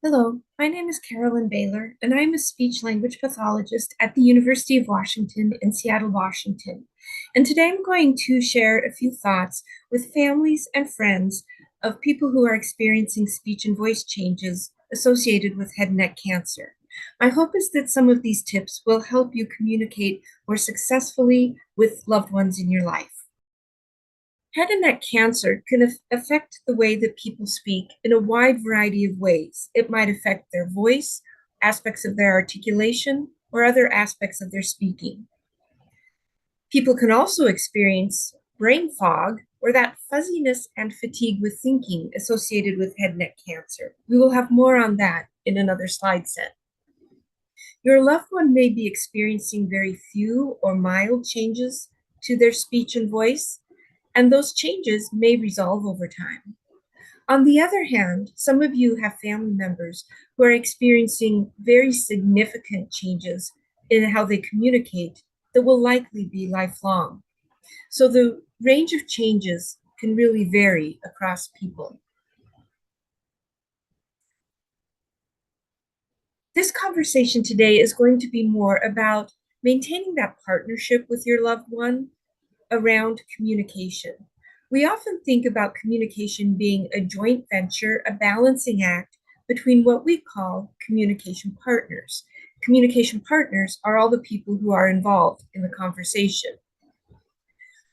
Hello, my name is Carolyn Baylor, and I am a speech language pathologist at the University of Washington in Seattle, Washington. And today I'm going to share a few thoughts with families and friends of people who are experiencing speech and voice changes associated with head and neck cancer. My hope is that some of these tips will help you communicate more successfully with loved ones in your life. Head and neck cancer can affect the way that people speak in a wide variety of ways. It might affect their voice, aspects of their articulation, or other aspects of their speaking. People can also experience brain fog or that fuzziness and fatigue with thinking associated with head and neck cancer. We will have more on that in another slide set. Your loved one may be experiencing very few or mild changes to their speech and voice, and those changes may resolve over time. On the other hand, some of you have family members who are experiencing very significant changes in how they communicate that will likely be lifelong. So the range of changes can really vary across people. This conversation today is going to be more about maintaining that partnership with your loved one around communication. We often think about communication being a joint venture, a balancing act between what we call communication partners. Communication partners are all the people who are involved in the conversation.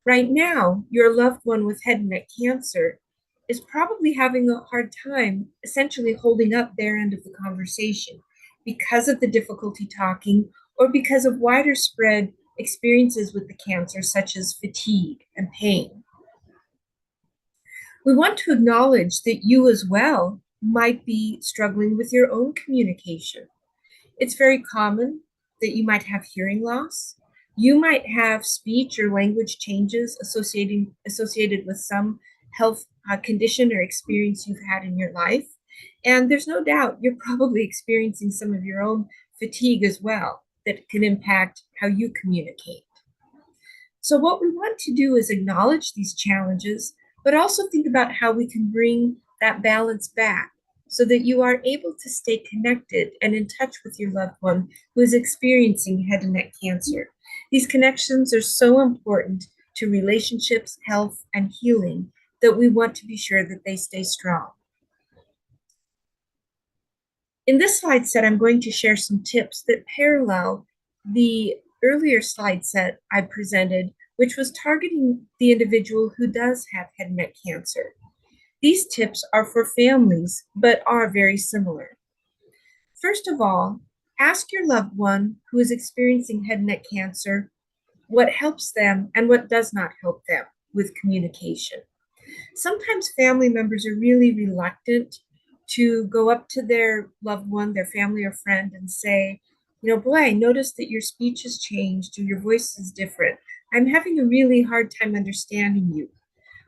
Right now, your loved one with head and neck cancer is probably having a hard time essentially holding up their end of the conversation because of the difficulty talking or because of wider spread experiences with the cancer, such as fatigue and pain. We want to acknowledge that you as well might be struggling with your own communication. It's very common that you might have hearing loss. You might have speech or language changes associated with some health condition or experience you've had in your life. And there's no doubt you're probably experiencing some of your own fatigue as well that can impact how you communicate. So, what we want to do is acknowledge these challenges, but also think about how we can bring that balance back so that you are able to stay connected and in touch with your loved one who is experiencing head and neck cancer. These connections are so important to relationships, health, and healing that we want to be sure that they stay strong. In this slide set, I'm going to share some tips that parallel the earlier slide set I presented, which was targeting the individual who does have head and neck cancer. These tips are for families, but are very similar. First of all, ask your loved one who is experiencing head and neck cancer what helps them and what does not help them with communication. Sometimes family members are really reluctant to go up to their loved one, their family or friend, and say, boy, I noticed that your speech has changed or your voice is different. I'm having a really hard time understanding you.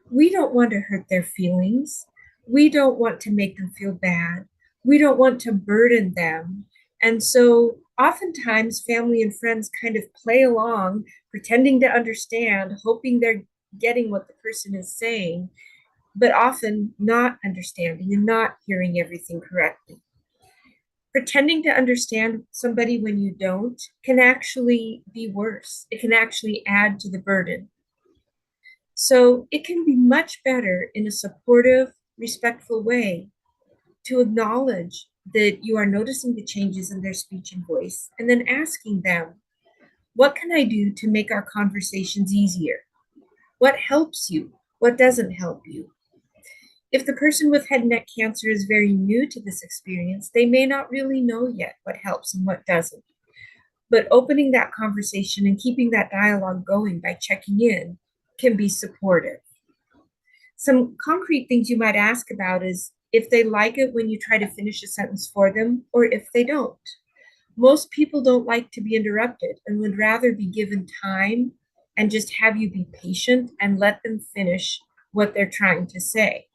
We don't want to hurt their feelings. We don't want to make them feel bad. We don't want to burden them. And so oftentimes family and friends kind of play along, pretending to understand, hoping they're getting what the person is saying, but often not understanding and not hearing everything correctly. Pretending to understand somebody when you don't can actually be worse. It can actually add to the burden. So it can be much better in a supportive, respectful way to acknowledge that you are noticing the changes in their speech and voice, and then asking them, what can I do to make our conversations easier? What helps you? What doesn't help you? If the person with head and neck cancer is very new to this experience, they may not really know yet what helps and what doesn't. But opening that conversation and keeping that dialogue going by checking in can be supportive. Some concrete things you might ask about is if they like it when you try to finish a sentence for them or if they don't. Most people don't like to be interrupted and would rather be given time and just have you be patient and let them finish what they're trying to say.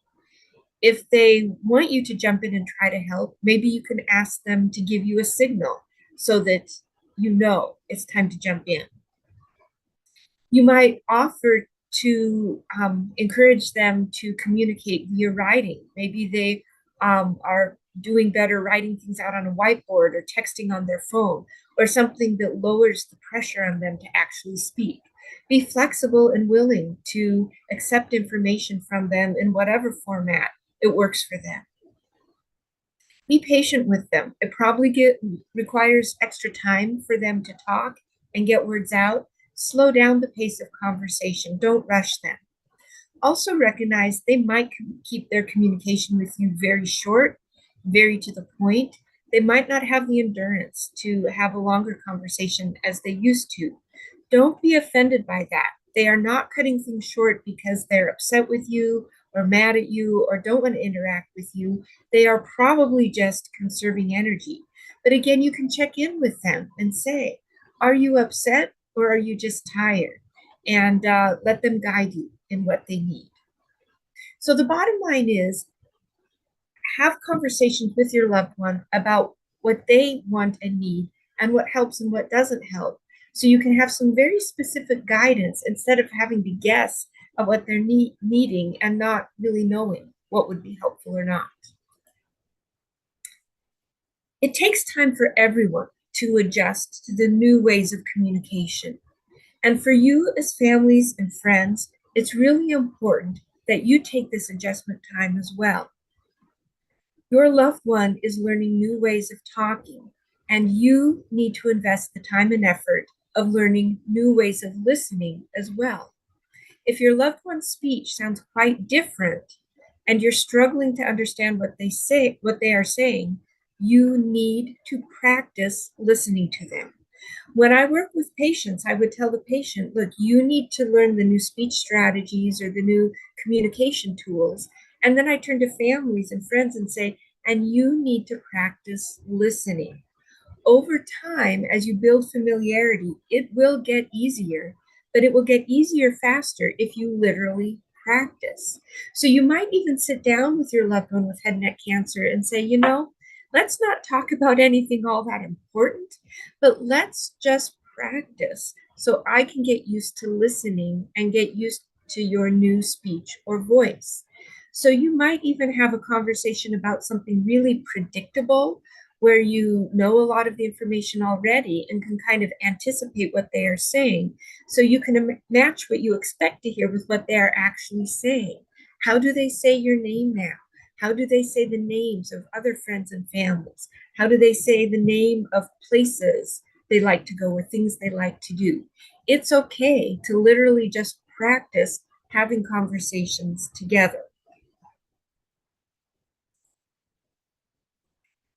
If they want you to jump in and try to help, maybe you can ask them to give you a signal so that you know it's time to jump in. You might offer to encourage them to communicate via writing. Maybe they are doing better writing things out on a whiteboard or texting on their phone, or something that lowers the pressure on them to actually speak. Be flexible and willing to accept information from them in whatever format it works for them. Be patient with them. It probably requires extra time for them to talk and get words out. Slow down the pace of conversation. Don't rush them. Also recognize they might keep their communication with you very short, very to the point. They might not have the endurance to have a longer conversation as they used to. Don't be offended by that. They are not cutting things short because they're upset with you or mad at you or don't want to interact with you. They are probably just conserving energy. But again, you can check in with them and say, are you upset or are you just tired? And let them guide you in what they need. So the bottom line is have conversations with your loved one about what they want and need and what helps and what doesn't help. So you can have some very specific guidance instead of having to guess at what they're needing and not really knowing what would be helpful or not. It takes time for everyone to adjust to the new ways of communication. And for you as families and friends, it's really important that you take this adjustment time as well. Your loved one is learning new ways of talking, and you need to invest the time and effort of learning new ways of listening as well. If your loved one's speech sounds quite different and you're struggling to understand what they are saying, you need to practice listening to them. When I work with patients, I would tell the patient, look, you need to learn the new speech strategies or the new communication tools. And then I turn to families and friends and say, and you need to practice listening. Over time, as you build familiarity, it will get easier, but it will get easier faster if you literally practice. So you might even sit down with your loved one with head and neck cancer and say, let's not talk about anything all that important, but let's just practice so I can get used to listening and get used to your new speech or voice. So you might even have a conversation about something really predictable where you know a lot of the information already and can kind of anticipate what they are saying. So you can match what you expect to hear with what they are actually saying. How do they say your name now? How do they say the names of other friends and families? How do they say the name of places they like to go or things they like to do? It's okay to literally just practice having conversations together.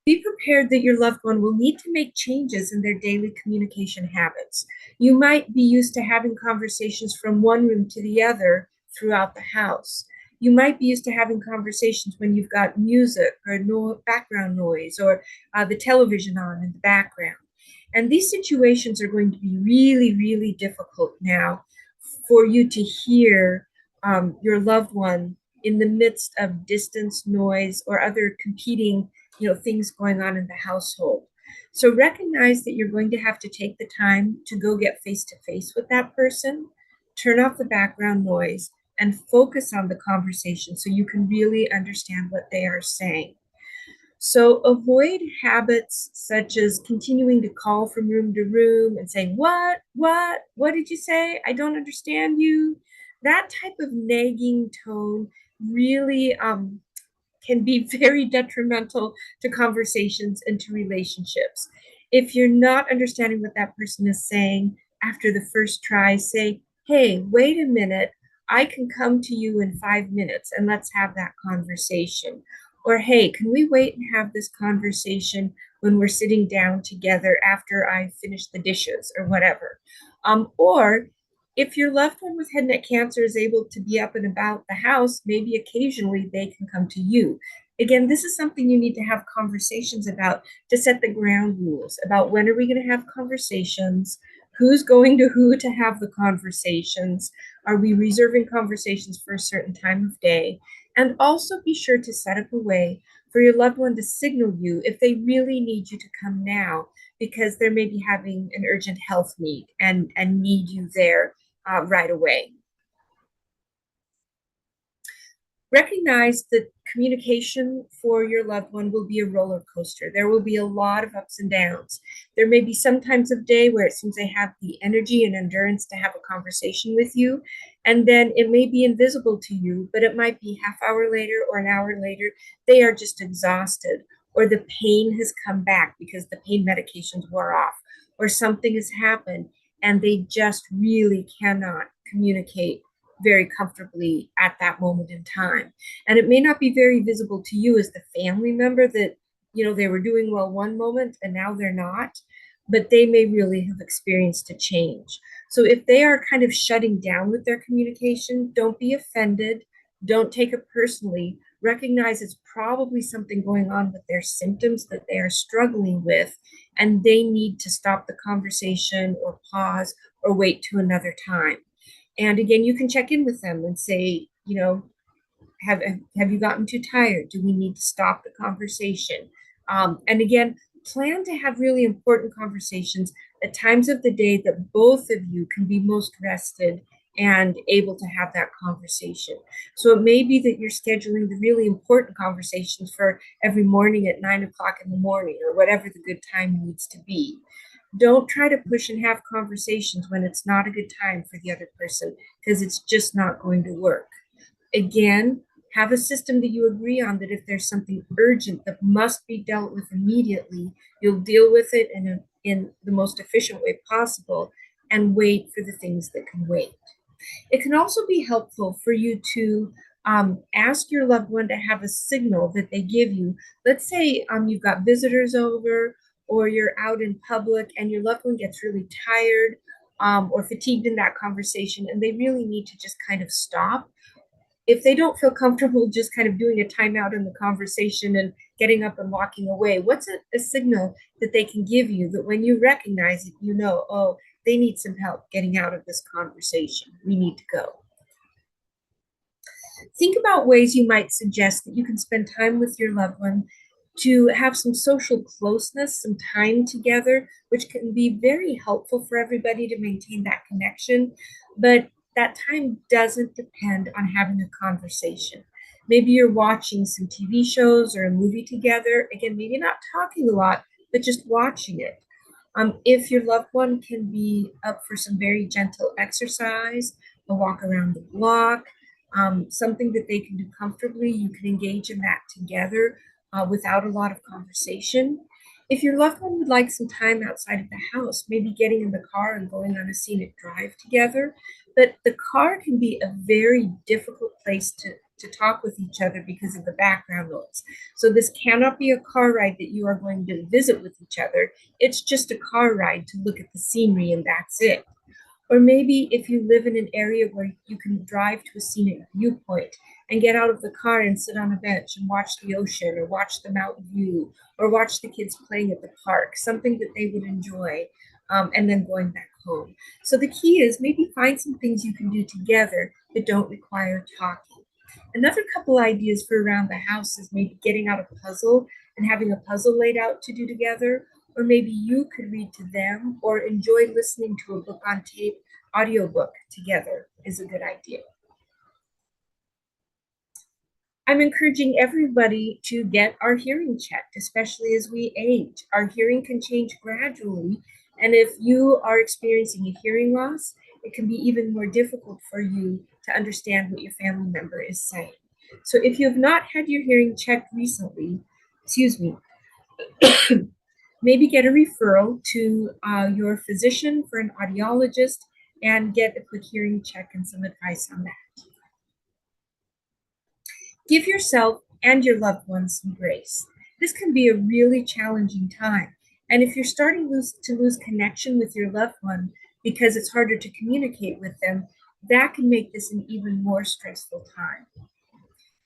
Be prepared that your loved one will need to make changes in their daily communication habits. You might be used to having conversations from one room to the other throughout the house. You might be used to having conversations when you've got music or background noise or the television on in the background. And these situations are going to be really, really difficult now for you to hear your loved one in the midst of distance, noise, or other competing things going on in the household. So recognize that you're going to have to take the time to go get face to face with that person, turn off the background noise, and focus on the conversation so you can really understand what they are saying. So avoid habits such as continuing to call from room to room and saying, what did you say? I don't understand you. That type of nagging tone really can be very detrimental to conversations and to relationships. If you're not understanding what that person is saying after the first try, say, hey, wait a minute. I can come to you in 5 minutes and let's have that conversation. Or, hey, can we wait and have this conversation when we're sitting down together after I finish the dishes or whatever? Or if your loved one with head and neck cancer is able to be up and about the house, maybe occasionally they can come to you. Again, this is something you need to have conversations about to set the ground rules about when are we going to have conversations, who's going to who to have the conversations, are we reserving conversations for a certain time of day, and also be sure to set up a way for your loved one to signal you if they really need you to come now because they're maybe having an urgent health need and need you there right away. Recognize that communication for your loved one will be a roller coaster. There will be a lot of ups and downs. There may be some times of day where it seems they have the energy and endurance to have a conversation with you, and then it may be invisible to you, but it might be half hour later or an hour later, they are just exhausted, or the pain has come back because the pain medications wore off, or something has happened and they just really cannot communicate very comfortably at that moment in time. And it may not be very visible to you as the family member that, they were doing well one moment and now they're not, but they may really have experienced a change. So if they are kind of shutting down with their communication, don't be offended. Don't take it personally. Recognize it's probably something going on with their symptoms that they are struggling with, and they need to stop the conversation or pause or wait to another time. And again, you can check in with them and say, have you gotten too tired? Do we need to stop the conversation? And again, plan to have really important conversations at times of the day that both of you can be most rested and able to have that conversation. So it may be that you're scheduling the really important conversations for every morning at 9 o'clock in the morning, or whatever the good time needs to be. Don't try to push and have conversations when it's not a good time for the other person, because it's just not going to work. Again, have a system that you agree on, that if there's something urgent that must be dealt with immediately, you'll deal with it in the most efficient way possible and wait for the things that can wait. It can also be helpful for you to ask your loved one to have a signal that they give you. Let's say you've got visitors over, or you're out in public and your loved one gets really tired or fatigued in that conversation, and they really need to just kind of stop. If they don't feel comfortable just kind of doing a timeout in the conversation and getting up and walking away, what's a signal that they can give you that when you recognize it, oh, they need some help getting out of this conversation. We need to go. Think about ways you might suggest that you can spend time with your loved one to have some social closeness, some time together, which can be very helpful for everybody to maintain that connection. But that time doesn't depend on having a conversation. Maybe you're watching some TV shows or a movie together. Again, maybe not talking a lot, but just watching it. If your loved one can be up for some very gentle exercise, a walk around the block, something that they can do comfortably, you can engage in that together without a lot of conversation. If your loved one would like some time outside of the house, maybe getting in the car and going on a scenic drive together. But the car can be a very difficult place to talk with each other because of the background noise. So this cannot be a car ride that you are going to visit with each other. It's just a car ride to look at the scenery, and that's it. Or maybe if you live in an area where you can drive to a scenic viewpoint and get out of the car and sit on a bench and watch the ocean, or watch the mountain view, or watch the kids playing at the park, something that they would enjoy, and then going back home. So the key is maybe find some things you can do together that don't require talking. Another couple ideas for around the house is maybe getting out a puzzle and having a puzzle laid out to do together, or maybe you could read to them or enjoy listening to a book on tape. Audiobook together is a good idea. I'm encouraging everybody to get our hearing checked, especially as we age. Our hearing can change gradually, and if you are experiencing a hearing loss, it can be even more difficult for you to understand what your family member is saying. So if you have not had your hearing checked recently, excuse me, maybe get a referral to your physician for an audiologist and get a quick hearing check and some advice on that. Give yourself and your loved ones some grace. This can be a really challenging time. And if you're starting to lose connection with your loved one because it's harder to communicate with them, that can make this an even more stressful time.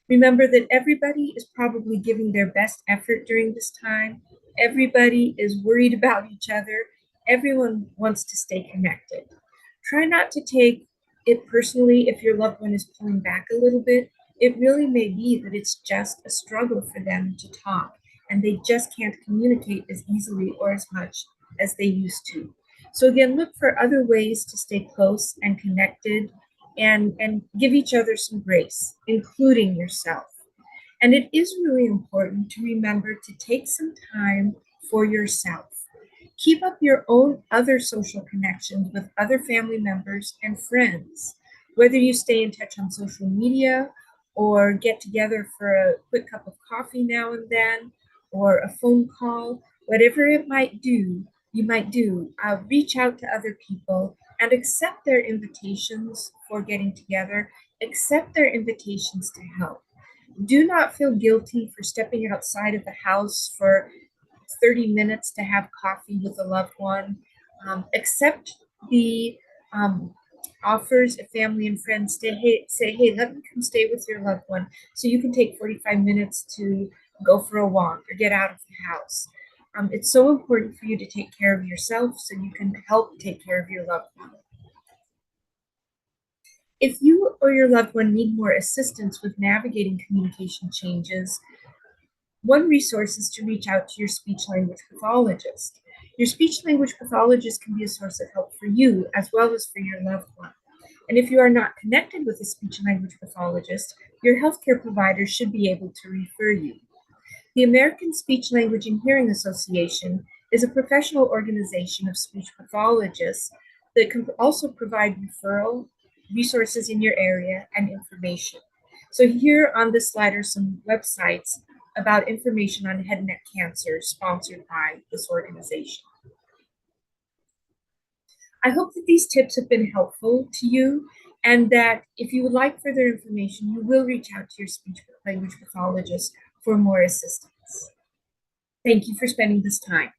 Remember that everybody is probably giving their best effort during this time. Everybody is worried about each other. Everyone wants to stay connected. Try not to take it personally if your loved one is pulling back a little bit. It really may be that it's just a struggle for them to talk, and they just can't communicate as easily or as much as they used to. So again, look for other ways to stay close and connected, and give each other some grace, including yourself. And it is really important to remember to take some time for yourself. Keep up your own other social connections with other family members and friends. Whether you stay in touch on social media or get together for a quick cup of coffee now and then or a phone call, whatever it might do, you might do, reach out to other people and accept their invitations for getting together, accept their invitations to help. Do not feel guilty for stepping outside of the house for 30 minutes to have coffee with a loved one. Accept the um, offers of family and friends to say, hey, let me come stay with your loved one so you can take 45 minutes to go for a walk or get out of the house. It's so important for you to take care of yourself so you can help take care of your loved one. If you or your loved one need more assistance with navigating communication changes, one resource is to reach out to your speech language pathologist. Your speech language pathologist can be a source of help for you as well as for your loved one. And if you are not connected with a speech language pathologist, your healthcare provider should be able to refer you. The American Speech Language and Hearing Association is a professional organization of speech pathologists that can also provide referral resources in your area and information. So here on this slide are some websites about information on head and neck cancer sponsored by this organization. I hope that these tips have been helpful to you and that if you would like further information, you will reach out to your speech language pathologist for more assistance. Thank you for spending this time.